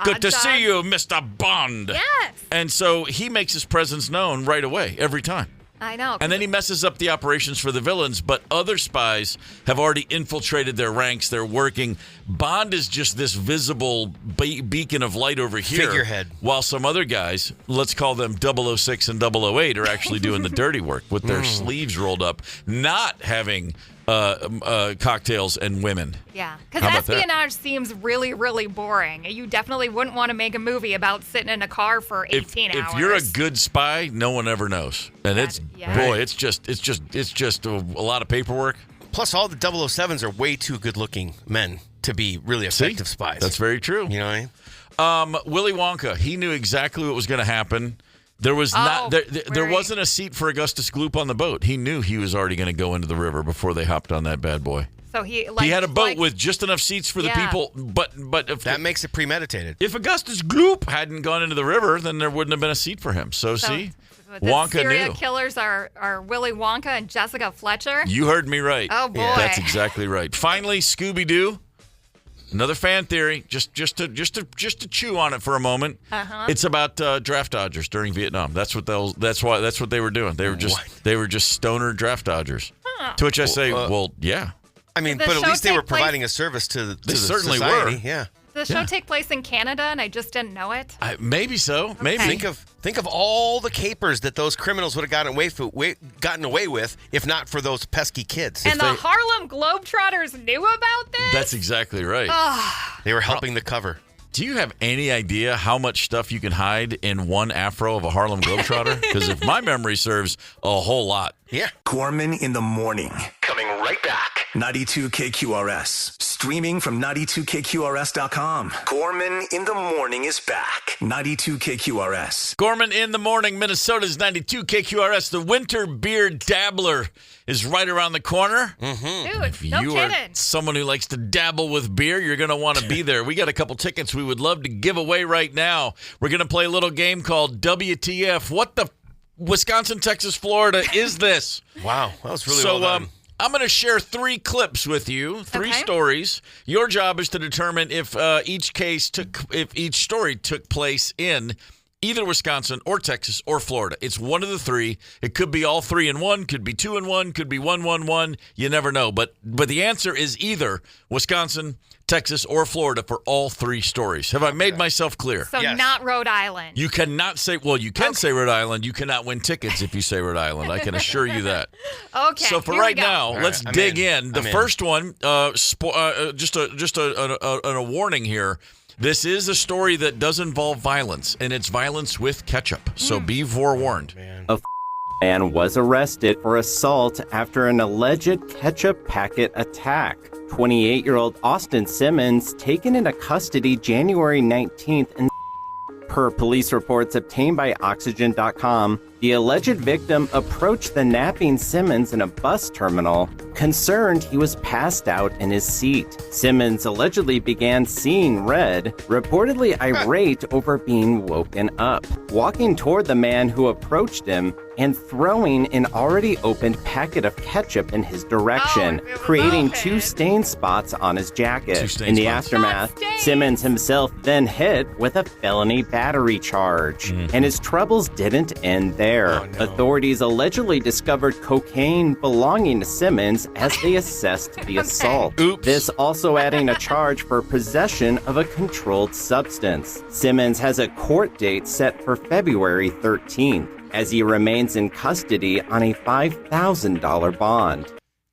Good to see you, Mr. Bond. Yes. And so he makes his presence known right away, every time. I know. And then he messes up the operations for the villains, but other spies have already infiltrated their ranks. They're working. Bond is just this visible beacon of light over here. Figurehead. While some other guys, let's call them 006 and 008, are actually doing the dirty work with their sleeves rolled up, not having cocktails and women. Yeah, How about because that? espionage seems really, really boring. You definitely wouldn't want to make a movie about sitting in a car for 18 hours. If you're a good spy, no one ever knows. And it's just a lot of paperwork. Plus, all the 007s are way too good-looking men to be really effective spies. That's very true. You know what I mean? Willy Wonka, he knew exactly what was going to happen. There was there wasn't a seat for Augustus Gloop on the boat. He knew he was already going to go into the river before they hopped on that bad boy. So he had a boat with just enough seats for the people, but if that makes it premeditated. If Augustus Gloop hadn't gone into the river, then there wouldn't have been a seat for him. So see, the Wonka serial knew. killers are Willy Wonka and Jessica Fletcher. You heard me right. Oh boy, that's exactly right. Finally, Scooby Doo. Another fan theory, just to chew on it for a moment. It's about draft dodgers during Vietnam. That's what they were doing. They were just stoner draft dodgers. To which I say, well, yeah. I mean, but at least they were providing a service to the certainly society. were. Yeah. Does the show take place in Canada, and I just didn't know it? Maybe so. Okay. Maybe. Think of all the capers that those criminals would have gotten away with if not for those pesky kids. And the Harlem Globetrotters knew about this? That's exactly right. They were helping the cover. Do you have any idea how much stuff you can hide in one afro of a Harlem Globetrotter? Because if my memory serves, a whole lot. Yeah. Gorman in the morning. Coming right back. 92 KQRS. Streaming from 92KQRS.com. Gorman in the morning is back. 92 KQRS. Gorman in the morning, Minnesota's 92 KQRS. The winter beer dabbler is right around the corner. Dude, If no you kidding. are someone who likes to dabble with beer, you're going to want to be there. We got a couple tickets we would love to give away right now. We're going to play a little game called WTF. What the Wisconsin, Texas, Florida is this? Wow, that was really well done. I'm going to share 3 clips with you, 3 stories. Your job is to determine if each story took place in Either Wisconsin or Texas or Florida. It's one of the three. It could be all 3 in one, could be 2 in one, could be 1-1-1. You never know. But the answer is either Wisconsin, Texas, or Florida for all three stories. Have I made myself clear? So not Rhode Island. You cannot say, well, you can say Rhode Island. You cannot win tickets if you say Rhode Island. I can assure you that. Okay. So for right now, let's dig in. The first one, just a warning here. This is a story that does involve violence, and it's violence with ketchup. So be forewarned. A man was arrested for assault after an alleged ketchup packet attack. 28-year-old Austin Simmons taken into custody January 19th and per police reports obtained by Oxygen.com, the alleged victim approached the napping Simmons in a bus terminal. Concerned, he was passed out in his seat. Simmons allegedly began seeing red, reportedly irate over being woken up, walking toward the man who approached him and throwing an already opened packet of ketchup in his direction, creating 2 stain spots on his jacket. In the aftermath, Simmons himself then hit with a felony battery charge. And his troubles didn't end there. Authorities allegedly discovered cocaine belonging to Simmons as they assessed the assault. This also adding a charge for possession of a controlled substance. Simmons has a court date set for February 13th as he remains in custody on a $5,000 bond.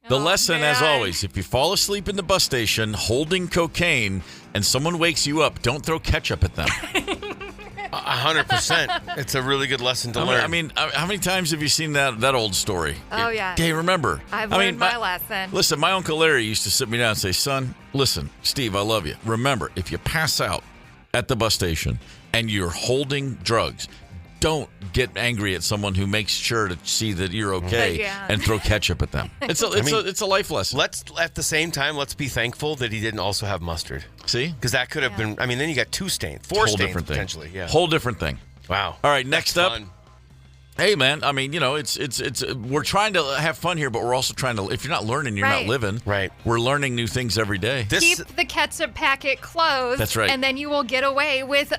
The lesson, as always, if you fall asleep in the bus station holding cocaine and someone wakes you up, don't throw ketchup at them. 100%. It's a really good lesson to learn. I mean, how many times have you seen that old story? Oh, yeah. Hey, remember. I've learned my lesson. Listen, my Uncle Larry used to sit me down and say, son, listen, Steve, I love you. Remember, if you pass out at the bus station and you're holding drugs, don't get angry at someone who makes sure to see that you're okay and throw ketchup at them. It's a life lesson. At the same time, let's be thankful that he didn't also have mustard. See? Because that could have been, I mean, then you got 2 stains, 4 stains potentially. Yeah. Whole different thing. Wow. All right, next up. Fun. Hey, man, I mean, it's we're trying to have fun here, but we're also trying to, if you're not learning, you're not living. Right. We're learning new things every day. Keep the ketchup packet closed. That's right. And then you will get away with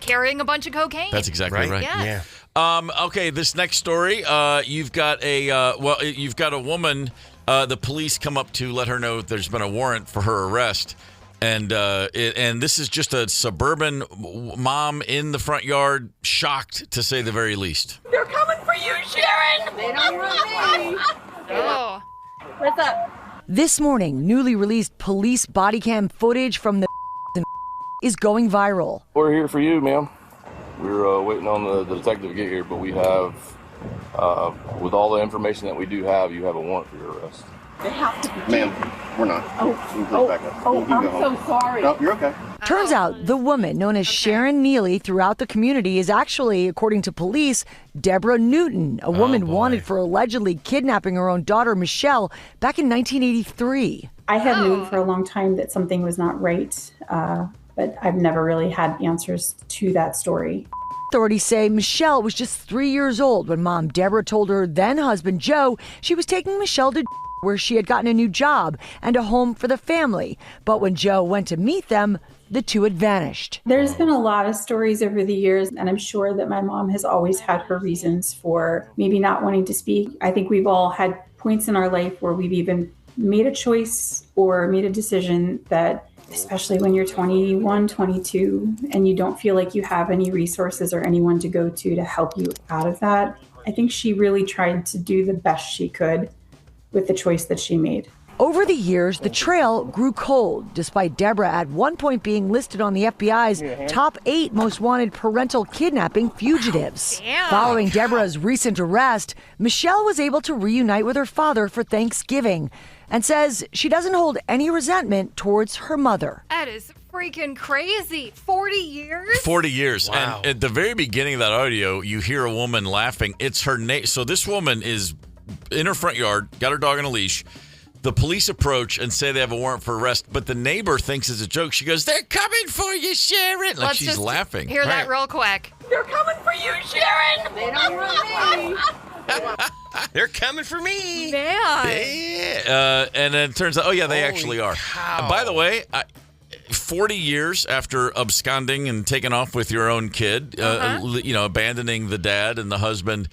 carrying a bunch of cocaine. That's exactly right. Yes. Yeah. Okay, this next story, you've got a woman. The police come up to let her know there's been a warrant for her arrest, and this is just a suburban mom in the front yard, shocked to say the very least. They're coming for you, Sharon. They don't want me. Oh. What's up? This morning, newly released police body cam footage from the is going viral. We're here for you, ma'am. We're waiting on the detective to get here, but we have, with all the information that we do have, you have a warrant for your arrest. They have to be. Ma'am, we're not. I'm so sorry. No, you're okay. Turns out the woman known as Sharon Neely throughout the community is actually, according to police, Deborah Newton, a woman wanted for allegedly kidnapping her own daughter, Michelle, back in 1983. I had known for a long time that something was not right, but I've never really had answers to that story. Authorities say Michelle was just 3 years old when mom Deborah told her then husband Joe she was taking Michelle to where she had gotten a new job and a home for the family. But when Joe went to meet them, the two had vanished. There's been a lot of stories over the years, and I'm sure that my mom has always had her reasons for maybe not wanting to speak. I think we've all had points in our life where we've even made a choice or made a decision that, especially when you're 21, 22, and you don't feel like you have any resources or anyone to go to help you out of that. I think she really tried to do the best she could with the choice that she made. Over the years, the trail grew cold, despite Deborah at one point being listed on the FBI's top 8 most wanted parental kidnapping fugitives. Following Deborah's recent arrest, Michelle was able to reunite with her father for Thanksgiving and says she doesn't hold any resentment towards her mother. That is freaking crazy. 40 years? 40 years. Wow. And at the very beginning of that audio, you hear a woman laughing. It's her name. So this woman is in her front yard, got her dog on a leash. The police approach and say they have a warrant for arrest, but the neighbor thinks it's a joke. She goes, "They're coming for you, Sharon." Like Let's she's just laughing. Hear that real quick. They're coming for you, Sharon. They don't want me. They're coming for me. Man. Yeah. And then it turns out, they actually are. Cow. By the way, 40 years after absconding and taking off with your own kid, abandoning the dad and the husband.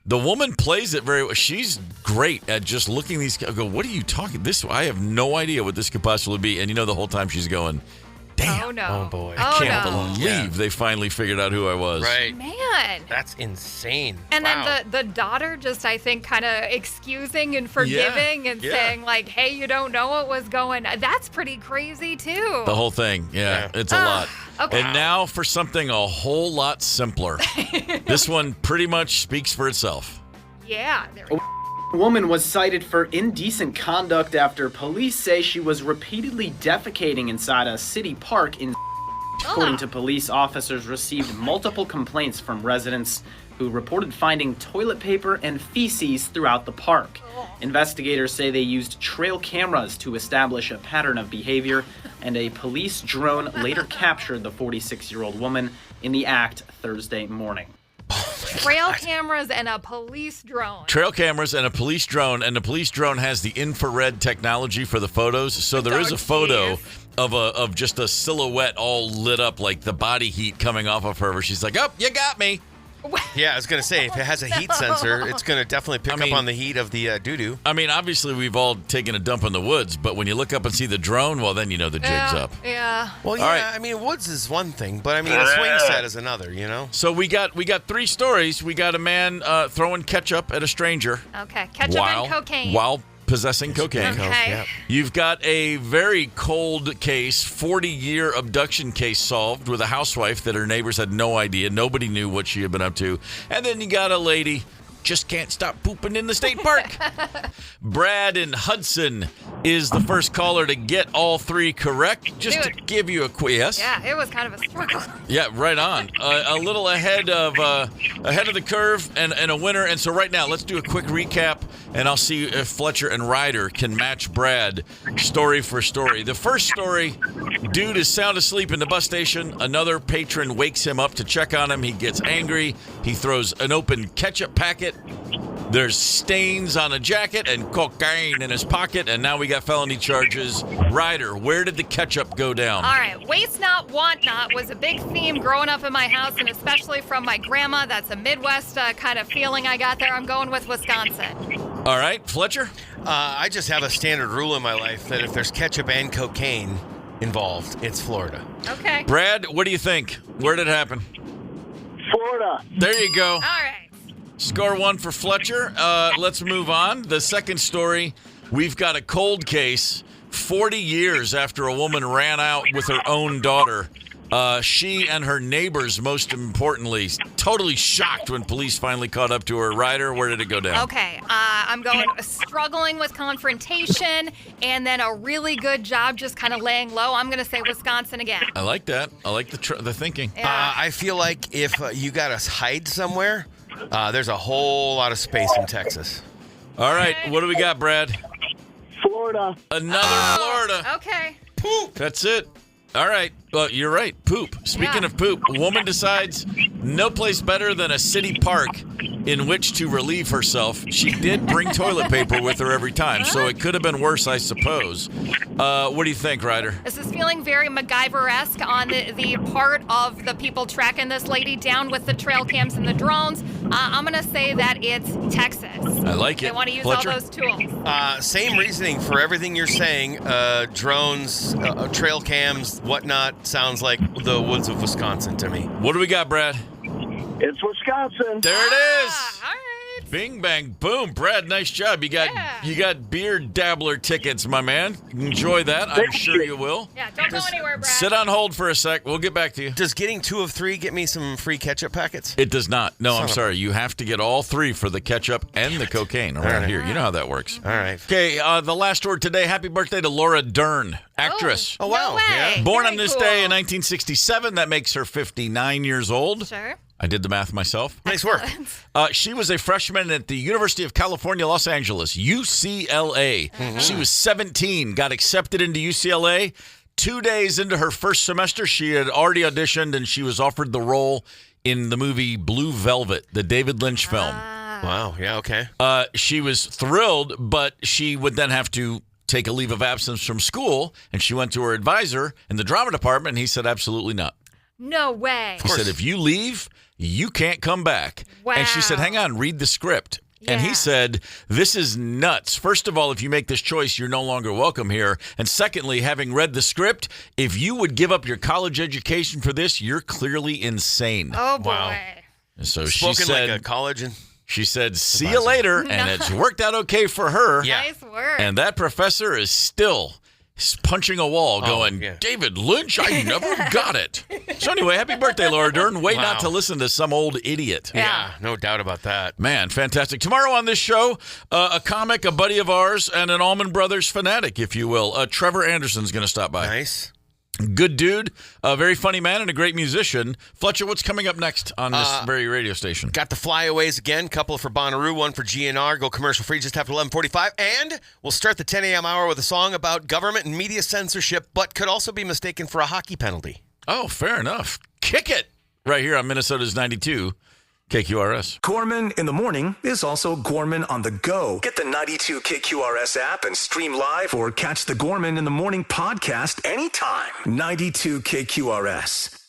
The woman plays it very well. She's great at just looking these. Go, what are you talking? I have no idea what this could possibly be. And the whole time she's going, damn. Oh, no. Oh, boy. I can't believe they finally figured out who I was. Right. Man. That's insane. And wow. then the daughter just, I think, kind of excusing and forgiving and saying, like, hey, you don't know what was going on. That's pretty crazy, too. The whole thing. Yeah. It's a lot. Okay. And now for something a whole lot simpler. This one pretty much speaks for itself. Yeah. There we go. A woman was cited for indecent conduct after police say she was repeatedly defecating inside a city park in. According to police, officers received multiple complaints from residents who reported finding toilet paper and feces throughout the park. Investigators say they used trail cameras to establish a pattern of behavior, and a police drone later captured the 46-year-old woman in the act Thursday morning. Trail cameras and a police drone. Trail cameras and a police drone, and the police drone has the infrared technology for the photos. So there is a photo of just a silhouette all lit up, like the body heat coming off of her, where she's like, "Oh, you got me." Yeah, I was going to say, if it has a heat sensor, it's going to definitely pick up on the heat of the doo-doo. I mean, obviously, we've all taken a dump in the woods, but when you look up and see the drone, well, then you know the jig's up. Yeah. Well, yeah, I mean, woods is one thing, but I mean, a swing set is another, So we got 3 stories. We got a man throwing ketchup at a stranger. Okay, ketchup and cocaine. While possessing cocaine. Okay. Yep. You've got a very cold case, 40-year abduction case solved with a housewife that her neighbors had no idea. Nobody knew what she had been up to. And then you got a lady just can't stop pooping in the state park. Brad in Hudson is the first caller to get all 3 correct. Just to give you a quiz. Yeah, it was kind of a struggle. Yeah, right on. A little ahead of the curve and a winner. And so right now, let's do a quick recap, and I'll see if Fletcher and Ryder can match Brad story for story. The first story, dude is sound asleep in the bus station. Another patron wakes him up to check on him. He gets angry. He throws an open ketchup packet. There's stains on a jacket and cocaine in his pocket, and now we got felony charges. Ryder, where did the ketchup go down? All right, waste not, want not was a big theme growing up in my house, and especially from my grandma. That's a Midwest kind of feeling I got there. I'm going with Wisconsin. All right, Fletcher? I just have a standard rule in my life that if there's ketchup and cocaine involved, it's Florida. Okay. Brad, what do you think? Where did it happen? Florida. There you go. All right. Score 1 for Fletcher. Let's move on. The second story, we've got a cold case 40 years after a woman ran out with her own daughter. She and her neighbors, most importantly, totally shocked when police finally caught up to her. Ryder, where did it go down? Okay, I'm going struggling with confrontation and then a really good job just kind of laying low. I'm going to say Wisconsin again. I like that. I like the thinking. Yeah. I feel like if you got to hide somewhere, there's a whole lot of space in Texas. All right, what do we got, Brad? Florida. Another Florida. Okay. Poop. That's it. All right. Well, you're right. Poop. Speaking of poop, a woman decides no place better than a city park in which to relieve herself. She did bring toilet paper with her every time, so it could have been worse, I suppose. What do you think, Ryder? This is feeling very MacGyver-esque on the part of the people tracking this lady down with the trail cams and the drones. I'm going to say that it's Texas. I like it. They want to use Fletcher? all those tools. Same reasoning for everything you're saying. Drones, trail cams, whatnot. Sounds like the woods of Wisconsin to me. What do we got, Brad? It's Wisconsin. There it is. All right. Bing, bang, boom. Brad, nice job. You got beer dabbler tickets, my man. Enjoy that. I'm sure you will. Yeah, don't go anywhere, Brad. Sit on hold for a sec. We'll get back to you. Does getting 2 of 3 get me some free ketchup packets? It does not. No, I'm sorry. You have to get all 3 for the ketchup and the cocaine around here. You know how that works. All right. Okay, the last word today. Happy birthday to Laura Dern, actress. Oh, wow. No way. Yeah. Born Very on this cool. day in 1967. That makes her 59 years old. Sure. I did the math myself. Nice work. She was a freshman at the University of California, Los Angeles, UCLA. Mm-hmm. She was 17, got accepted into UCLA. 2 days into her first semester, she had already auditioned, and she was offered the role in the movie Blue Velvet, the David Lynch film. Wow. Yeah, okay. She was thrilled, but she would then have to take a leave of absence from school, and she went to her advisor in the drama department, and he said, absolutely not. No way. He said, if you leave, you can't come back. Wow. And she said, hang on, read the script. And he said, this is nuts. First of all, if you make this choice, you're no longer welcome here. And secondly, having read the script, if you would give up your college education for this, you're clearly insane. Oh, boy. Wow. And so Spoken she said, like a college and she said, see you later. And it's worked out okay for her. Yeah. Nice work. And that professor is still punching a wall going, David Lynch, I never got it. So anyway, happy birthday, Laura Dern. Way not to listen to some old idiot. Yeah, no doubt about that. Man, fantastic. Tomorrow on this show, a comic, a buddy of ours, and an Allman Brothers fanatic, if you will. Trevor Anderson's going to stop by. Nice. Good dude, a very funny man, and a great musician. Fletcher, what's coming up next on this very radio station? Got the flyaways again, couple for Bonnaroo, one for GNR. Go commercial free just after 11:45. And we'll start the 10 a.m. hour with a song about government and media censorship, but could also be mistaken for a hockey penalty. Oh, fair enough. Kick it! Right here on Minnesota's 92 KQRS. Gorman in the morning is also Gorman on the go. Get the 92 KQRS app and stream live or catch the Gorman in the morning podcast anytime. 92 KQRS.